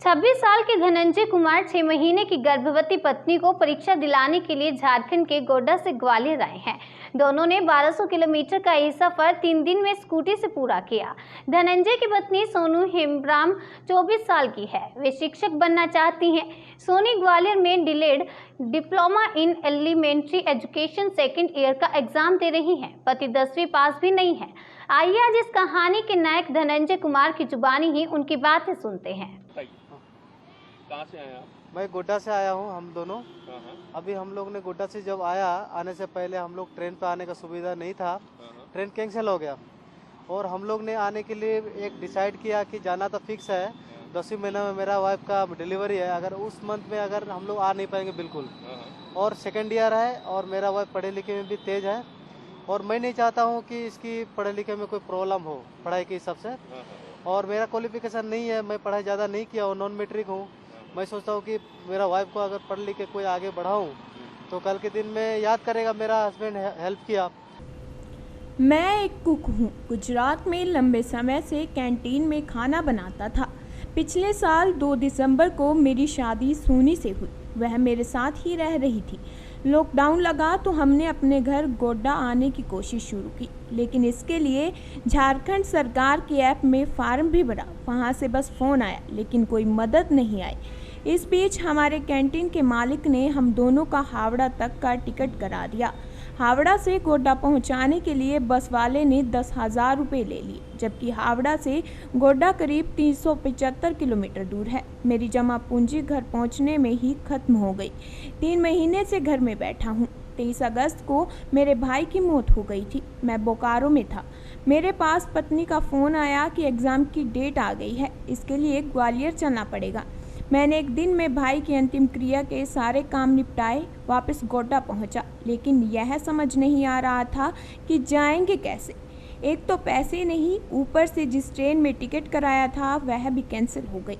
26 साल के धनंजय कुमार 6 महीने की गर्भवती पत्नी को परीक्षा दिलाने के लिए झारखंड के गोड्डा से ग्वालियर आए हैं। दोनों ने 1200 किलोमीटर का यह सफर 3 दिन में स्कूटी से पूरा किया। धनंजय की पत्नी सोनू हेम्ब्राम 24 साल की है। वे शिक्षक बनना चाहती हैं। सोनी ग्वालियर में D El Ed diploma in elementary education second year का एग्जाम दे रही हैं। पति 10वीं पास भी नहीं है। आइए आज इस कहानी के नायक धनंजय कुमार की जुबानी ही उनकी बातें सुनते हैं। कहाँ से आए आप? मैं गोड्डा से आया हूँ। हम दोनों अभी हम लोग ने गोड्डा से जब आने से पहले हम लोग ट्रेन पे आने का सुविधा नहीं था। ट्रेन कैंसिल हो गया और हम लोग ने आने के लिए एक डिसाइड किया कि जाना तो फिक्स है। 10वें महीने में मेरा वाइफ का डिलीवरी है। अगर उस मंथ में अगर हम लोग आ नहीं पाएंगे बिल्कुल। और सेकेंड ईयर है और मेरा वाइफ पढ़े लिखे में भी तेज है और मैं नहीं चाहता हूँ कि इसकी पढ़े लिखे में कोई प्रॉब्लम हो पढ़ाई के हिसाब से। और मेरा क्वालिफिकेशन नहीं है, मैं पढ़ाई ज़्यादा नहीं किया और नॉन मैट्रिक हूँ। मैं सोचता हूँ कि मेरा वाइफ को अगर पढ़ लिख के कोई आगे बढ़ाऊँ तो कल के दिन में याद करेगा मेरा हस्बैंड हेल्प किया। मैं एक कुक हूँ। गुजरात में लंबे समय से कैंटीन में खाना बनाता था। पिछले साल 2 दिसंबर को मेरी शादी सोनी से हुई। वह मेरे साथ ही रह रही थी। लॉकडाउन लगा तो हमने अपने घर गोड्डा आने की कोशिश शुरू की, लेकिन इसके लिए झारखंड सरकार के ऐप में फार्म भी भरा। वहाँ से बस फ़ोन आया, लेकिन कोई मदद नहीं आई। इस बीच हमारे कैंटीन के मालिक ने हम दोनों का हावड़ा तक का टिकट करा दिया। हावड़ा से गोड्डा पहुंचाने के लिए बस वाले ने 10,000 रुपये ले लिए, जबकि हावड़ा से गोड्डा करीब 375 किलोमीटर दूर है। मेरी जमा पूंजी घर पहुंचने में ही खत्म हो गई। 3 महीने से घर में बैठा हूं। 23 अगस्त को मेरे भाई की मौत हो गई थी। मैं बोकारो में था। मेरे पास पत्नी का फ़ोन आया कि एग्ज़ाम की डेट आ गई है, इसके लिए ग्वालियर चलना पड़ेगा। मैंने एक दिन में भाई की अंतिम क्रिया के सारे काम निपटाए, वापस गोड्डा पहुंचा, लेकिन यह समझ नहीं आ रहा था कि जाएंगे कैसे। एक तो पैसे नहीं, ऊपर से जिस ट्रेन में टिकट कराया था वह भी कैंसिल हो गई।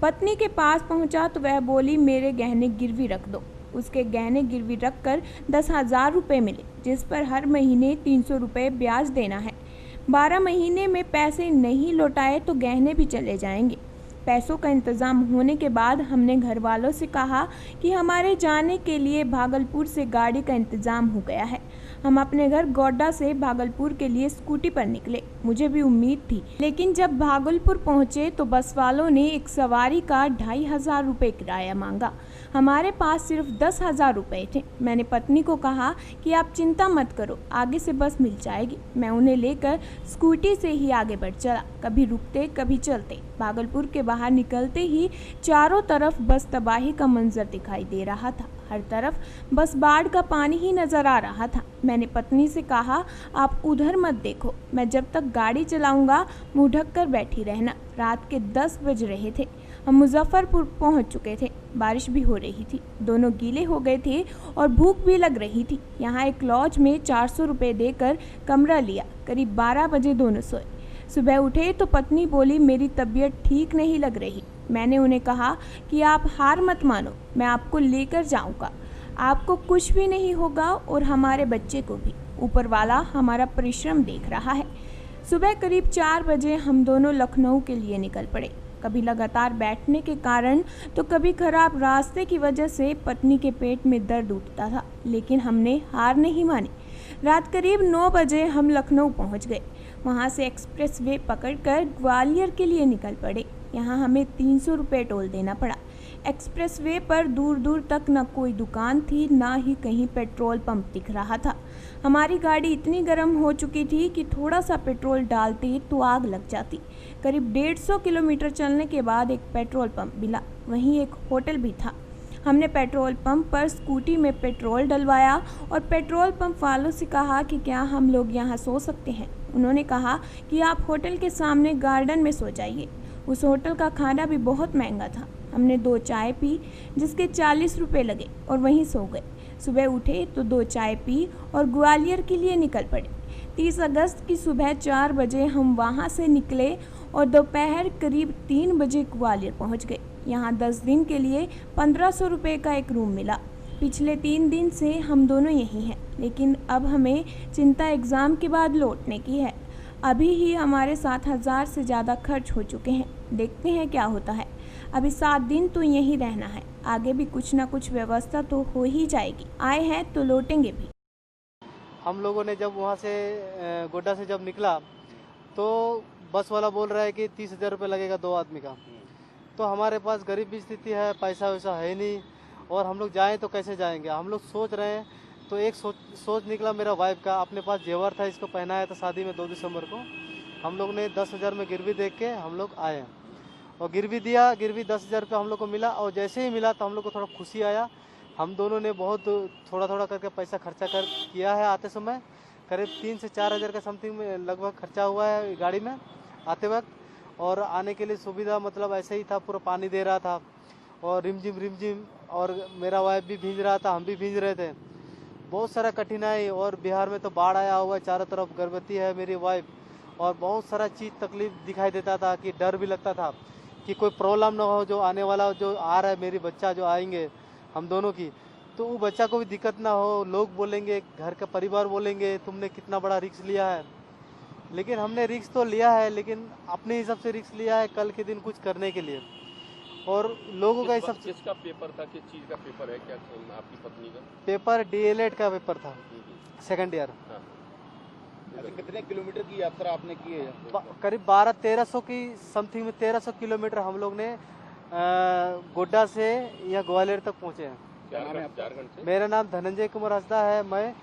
पत्नी के पास पहुंचा तो वह बोली मेरे गहने गिरवी रख दो। उसके गहने गिरवी रख कर 10,000 रुपये मिले, जिस पर हर महीने 300 रुपये ब्याज देना है। 12 महीने में पैसे नहीं लौटाए तो गहने भी चले जाएंगे। पैसों का इंतज़ाम होने के बाद हमने घर वालों से कहा कि हमारे जाने के लिए भागलपुर से गाड़ी का इंतज़ाम हो गया है। हम अपने घर गोड्डा से भागलपुर के लिए स्कूटी पर निकले। मुझे भी उम्मीद थी, लेकिन जब भागलपुर पहुंचे तो बस वालों ने एक सवारी का 2,500 रुपये किराया मांगा। हमारे पास सिर्फ 10,000 रुपये थे। मैंने पत्नी को कहा कि आप चिंता मत करो, आगे से बस मिल जाएगी। मैं उन्हें लेकर स्कूटी से ही आगे बढ़ चला, कभी रुकते कभी चलते। भागलपुर के बाहर निकलते ही चारों तरफ बस तबाही का मंजर दिखाई दे रहा था। हर तरफ बस बाढ़ का पानी ही नजर आ रहा था। मैंने पत्नी से कहा आप उधर मत देखो, मैं जब तक गाड़ी चलाऊंगा मुंह ढक कर बैठी रहना। रात के 10 बज रहे थे। हम मुजफ्फरपुर पहुंच चुके थे। बारिश भी हो रही थी, दोनों गीले हो गए थे और भूख भी लग रही थी। यहाँ एक लॉज में 400 रुपये देकर कमरा लिया। करीब 12 बजे दोनों सोए। सुबह उठे तो पत्नी बोली मेरी तबीयत ठीक नहीं लग रही। मैंने उन्हें कहा कि आप हार मत मानो, मैं आपको लेकर जाऊंगा। आपको कुछ भी नहीं होगा और हमारे बच्चे को भी। ऊपर वाला हमारा परिश्रम देख रहा है। सुबह करीब 4 बजे हम दोनों लखनऊ के लिए निकल पड़े। कभी लगातार बैठने के कारण तो कभी खराब रास्ते की वजह से पत्नी के पेट में दर्द उठता था, लेकिन हमने हार नहीं मानी। रात करीब 9 बजे हम लखनऊ पहुंच गए। वहां से एक्सप्रेस वे पकड़कर ग्वालियर के लिए निकल पड़े। यहाँ हमें 300 रुपये टोल देना पड़ा। एक्सप्रेस वे पर दूर दूर तक न कोई दुकान थी, ना ही कहीं पेट्रोल पंप दिख रहा था। हमारी गाड़ी इतनी गर्म हो चुकी थी कि थोड़ा सा पेट्रोल डालते तो आग लग जाती। करीब 150 किलोमीटर चलने के बाद एक पेट्रोल पंप मिला, वहीं एक होटल भी था। हमने पेट्रोल पंप पर स्कूटी में पेट्रोल डलवाया और पेट्रोल पंप वालों से कहा कि क्या हम लोग यहाँ सो सकते हैं। उन्होंने कहा कि आप होटल के सामने गार्डन में सो जाइए। उस होटल का खाना भी बहुत महंगा था। हमने 2 चाय पी, जिसके 40 रुपये लगे, और वहीं सो गए। सुबह उठे तो 2 चाय पी और ग्वालियर के लिए निकल पड़े। 30 अगस्त की सुबह 4 बजे हम वहां से निकले और दोपहर करीब 3 बजे ग्वालियर पहुंच गए। यहाँ 10 दिन के लिए 1500 रुपये का एक रूम मिला। पिछले 3 दिन से हम दोनों यहीं हैं, लेकिन अब हमें चिंता एग्ज़ाम के बाद लौटने की है। अभी ही हमारे 7,000 से ज़्यादा खर्च हो चुके हैं। देखते हैं क्या होता है। अभी 7 दिन तो यहीं रहना है, आगे भी कुछ ना कुछ व्यवस्था तो हो ही जाएगी। आए हैं तो लौटेंगे भी। हम लोगों ने जब वहाँ से गोड्डा से जब निकला तो बस वाला बोल रहा है कि 30,000 रुपये लगेगा 2 आदमी का। तो हमारे पास गरीब की स्थिति है, पैसा वैसा है नहीं, और हम लोग जाएँ तो कैसे जाएंगे। हम लोग सोच रहे हैं, तो एक सोच निकला मेरा वाइफ का। अपने पास जेवर था, इसको पहनाया था शादी में 2 दिसंबर को। हम लोग ने 10,000 में गिरवी देख के हम लोग आए और गिरवी दिया। गिरवी 10,000 रुपये हम लोग को मिला, और जैसे ही मिला तो हम लोग को थोड़ा खुशी आया। हम दोनों ने बहुत थोड़ा थोड़ा करके पैसा खर्चा किया है। आते समय करीब 3 से 4 हज़ार का समथिंग में लगभग खर्चा हुआ है गाड़ी में आते वक्त। और आने के लिए सुविधा मतलब ऐसे ही था, पूरा पानी दे रहा था और रिमझिम, और मेरा वाइफ भी भींज रहा था, हम भी भींज रहे थे। बहुत सारा कठिनाई, और बिहार में तो बाढ़ आया हुआ है, चारों तरफ गर्भवती है मेरी वाइफ, और बहुत सारा चीज़ तकलीफ दिखाई देता था कि डर भी लगता था कि कोई प्रॉब्लम ना हो, जो आने वाला जो आ रहा है मेरी बच्चा जो आएंगे हम दोनों की, तो वो बच्चा को भी दिक्कत ना हो। लोग बोलेंगे, घर का परिवार बोलेंगे तुमने कितना बड़ा रिस्क लिया है। लेकिन हमने रिस्क तो लिया है, लेकिन अपने हिसाब से रिस्क लिया है कल के दिन कुछ करने के लिए। और लोगों का हिसाब से किसका पेपर था, किस चीज़ का पेपर है, क्या आपकी पत्नी का? पेपर DLED का पेपर था, सेकंड ईयर। अच्छा, कितने किलोमीटर की यात्रा आपने की है? करीब 1200-1300 की समथिंग में 1300 किलोमीटर हम लोग ने गोड्डा से या ग्वालियर तक पहुँचे हैं। झारखंड से? मेरा नाम धनंजय कुमार हंसदा है। मैं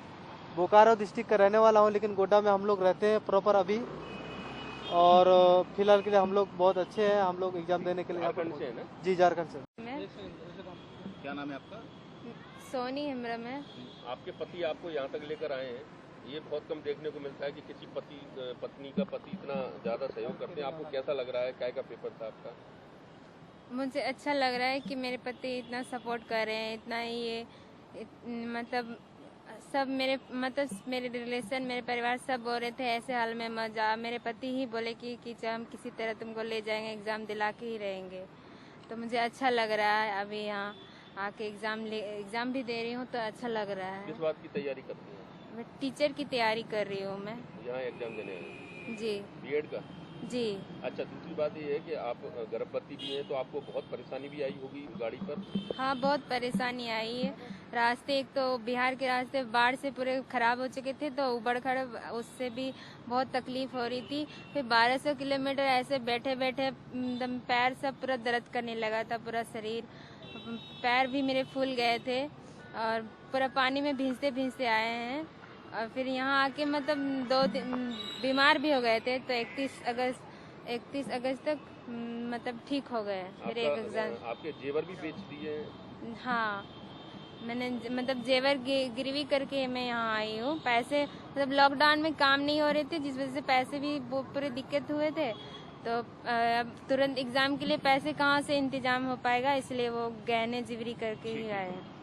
बोकारो डिस्ट्रिक्ट का रहने वाला हूँ, लेकिन गोड्डा में हम लोग रहते हैं प्रॉपर अभी। और फिलहाल के लिए हम लोग बहुत अच्छे हैं। हम लोग एग्जाम देने के लिए झारखंड से है ना? जी, झारखंड से। क्या नाम है आपका? सोनी हेम्ब्रम है। आपके पति आपको यहाँ तक लेकर आए हैं, ये बहुत कम देखने को मिलता है कि किसी पत्नी का पति इतना ज़्यादा सहयोग करते हैं। आपको कैसा लग रहा है? क्या का पेपर था आपका? मुझे अच्छा लग रहा है कि मेरे पति इतना सपोर्ट कर रहे हैं, इतना ये मतलब सब मेरे रिलेशन, मेरे परिवार सब बोल रहे थे ऐसे हाल में मत जा। मेरे पति ही बोले कि हम किसी तरह तुमको ले जाएंगे, एग्ज़ाम दिला के ही रहेंगे। तो मुझे अच्छा लग रहा है, अभी यहाँ आके एग्ज़ाम भी दे रही हूँ तो अच्छा लग रहा है। किस बात की तैयारी करती हैं? मैं टीचर की तैयारी कर रही हूँ मैं। यहाँ एग्जाम देने हैं? जी B.Ed का? जी। अच्छा, दूसरी बात ये है कि आप गर्भवती भी हैं, तो आपको बहुत परेशानी भी आई होगी गाड़ी पर? हाँ, बहुत परेशानी आई है। रास्ते, एक तो बिहार के रास्ते बाढ़ से पूरे खराब हो चुके थे, तो उबड़ खड़ उससे भी बहुत तकलीफ हो रही थी। फिर 1200 किलोमीटर ऐसे बैठे बैठे एकदम पैर सब पूरा दर्द करने लगा था, पूरा शरीर, पैर भी मेरे फूल गए थे और पूरा पानी में भींजते भींजते आए हैं। और फिर यहाँ आके मतलब 2 दिन बीमार भी हो गए थे, तो 31 अगस्त तक मतलब ठीक हो गए। फिर एक एग्जाम। आपके जेवर भी बेच दिए? हाँ, मैंने मतलब जेवर गिरवी करके मैं यहाँ आई हूँ। पैसे मतलब लॉकडाउन में काम नहीं हो रहे थे, जिस वजह से पैसे भी पूरे दिक्कत हुए थे। तो अब तुरंत एग्ज़ाम के लिए पैसे कहाँ से इंतजाम हो पाएगा, इसलिए वो गहने जिवरी करके ही आए हैं।